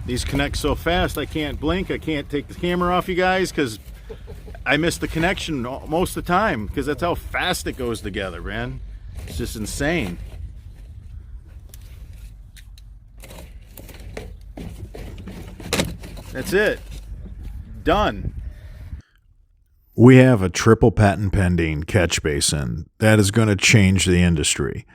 These connect so fast I can't blink. I can't take the camera off you guys because I miss the connection most of the time because that's how fast it goes together, man. It's just insane. That's it. Done. We have a triple patent pending catch basin that is going to change the industry.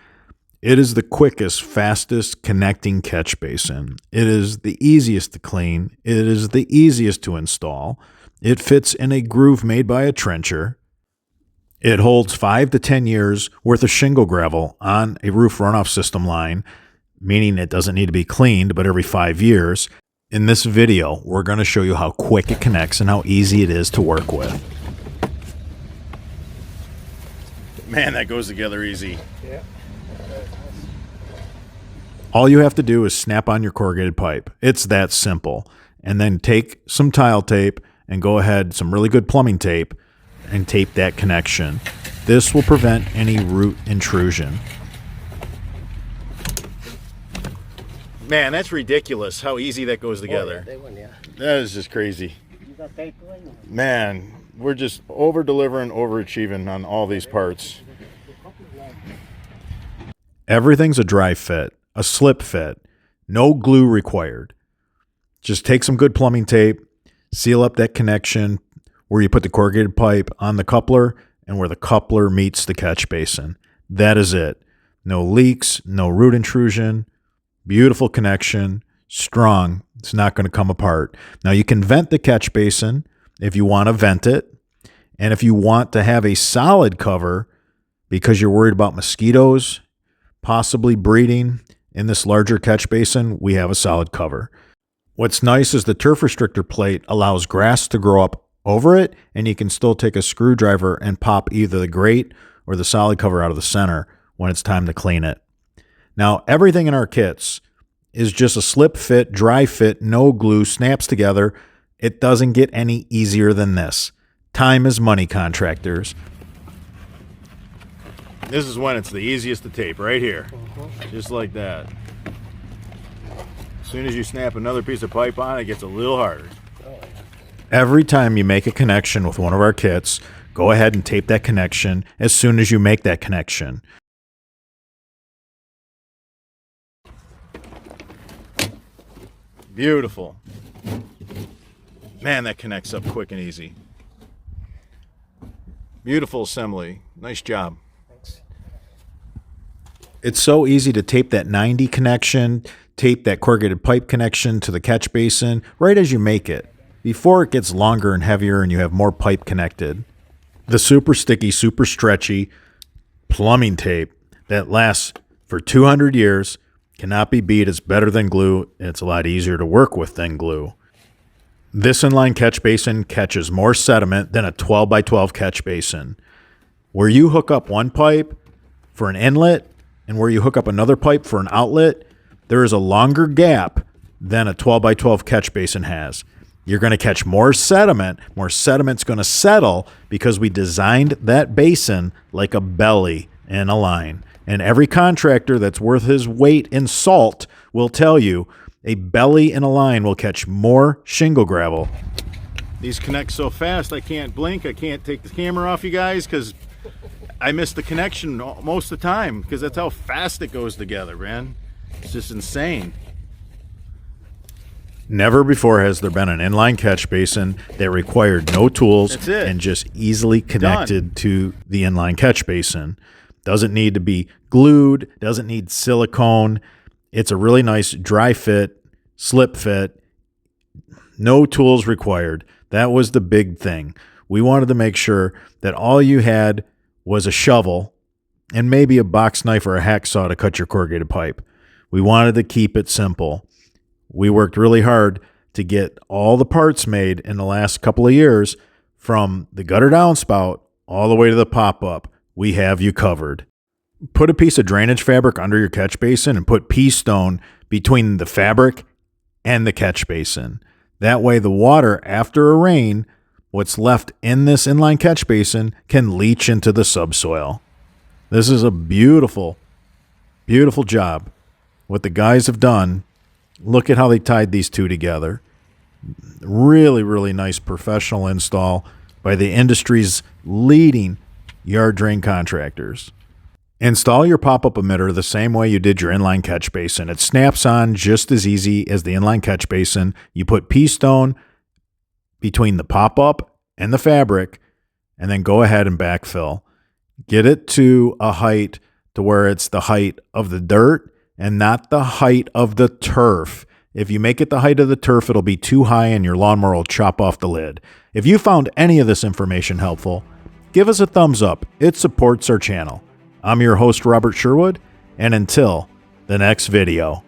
It is the quickest, fastest connecting catch basin. It is the easiest to clean. It is the easiest to install. It fits in a groove made by a trencher. It holds 5 to 10 years worth of shingle gravel on a roof runoff system line, meaning it doesn't need to be cleaned but every 5 years. In this video, we're going to show you how quick it connects and how easy it is to work with. Man, that goes together easy. Yeah. All you have to do is snap on your corrugated pipe. It's that simple. And then take some tile tape and go ahead, some really good plumbing tape, and tape that connection. This will prevent any root intrusion. Man, that's ridiculous how easy that goes together. Oh, yeah, they win, yeah. That is just crazy. You got tape going? Man, we're just over-delivering, overachieving on all these parts. Everything's a dry fit, a slip fit, no glue required. Just take some good plumbing tape, seal up that connection where you put the corrugated pipe on the coupler and where the coupler meets the catch basin. That is it. No leaks, no root intrusion. Beautiful connection, strong. It's not going to come apart. Now you can vent the catch basin if you want to vent it. And if you want to have a solid cover because you're worried about mosquitoes possibly breeding in this larger catch basin, we have a solid cover. What's nice is the turf restrictor plate allows grass to grow up over it, and you can still take a screwdriver and pop either the grate or the solid cover out of the center when it's time to clean it. Now, everything in our kits is just a slip fit, dry fit, no glue, snaps together. It doesn't get any easier than this. Time is money, contractors. This is when it's the easiest to tape, right here. Just like that. As soon as you snap another piece of pipe on, it gets a little harder. Every time you make a connection with one of our kits, go ahead and tape that connection as soon as you make that connection. Beautiful. Man, that connects up quick and easy. Beautiful assembly. Nice job. Thanks. It's so easy to tape that 90 connection, tape that corrugated pipe connection to the catch basin right as you make it, before it gets longer and heavier and you have more pipe connected. The super sticky, super stretchy plumbing tape that lasts for 200 years cannot be beat. It's better than glue, and it's a lot easier to work with than glue. This inline catch basin catches more sediment than a 12 by 12 catch basin. Where you hook up one pipe for an inlet and where you hook up another pipe for an outlet, there is a longer gap than a 12 by 12 catch basin has. You're going to catch more sediment. More sediment's going to settle because we designed that basin like a belly in a line. And every contractor that's worth his weight in salt will tell you a belly in a line will catch more shingle gravel. These connect so fast I can't blink. I can't take the camera off you guys because I miss the connection most of the time because that's how fast it goes together, man. It's just insane. Never before has there been an inline catch basin that required no tools and just easily connected to the inline catch basin. Doesn't need to be glued, doesn't need silicone. It's a really nice dry fit, slip fit, no tools required. That was the big thing. We wanted to make sure that all you had was a shovel and maybe a box knife or a hacksaw to cut your corrugated pipe. We wanted to keep it simple. We worked really hard to get all the parts made in the last couple of years, from the gutter downspout all the way to the pop-up. We have you covered. Put a piece of drainage fabric under your catch basin and put pea stone between the fabric and the catch basin. That way the water after a rain, what's left in this inline catch basin, can leach into the subsoil. This is a beautiful, beautiful job. What the guys have done Look at how they tied these two together. Really, really nice professional install by the industry's leading yard drain contractors. Install your pop-up emitter the same way you did your inline catch basin. It snaps on just as easy as the inline catch basin. You put P-stone between the pop-up and the fabric, and then go ahead and backfill. Get it to a height to where it's the height of the dirt and not the height of the turf. If you make it the height of the turf, it'll be too high and your lawnmower will chop off the lid. If you found any of this information helpful, give us a thumbs up. It supports our channel. I'm your host, Robert Sherwood, and until the next video.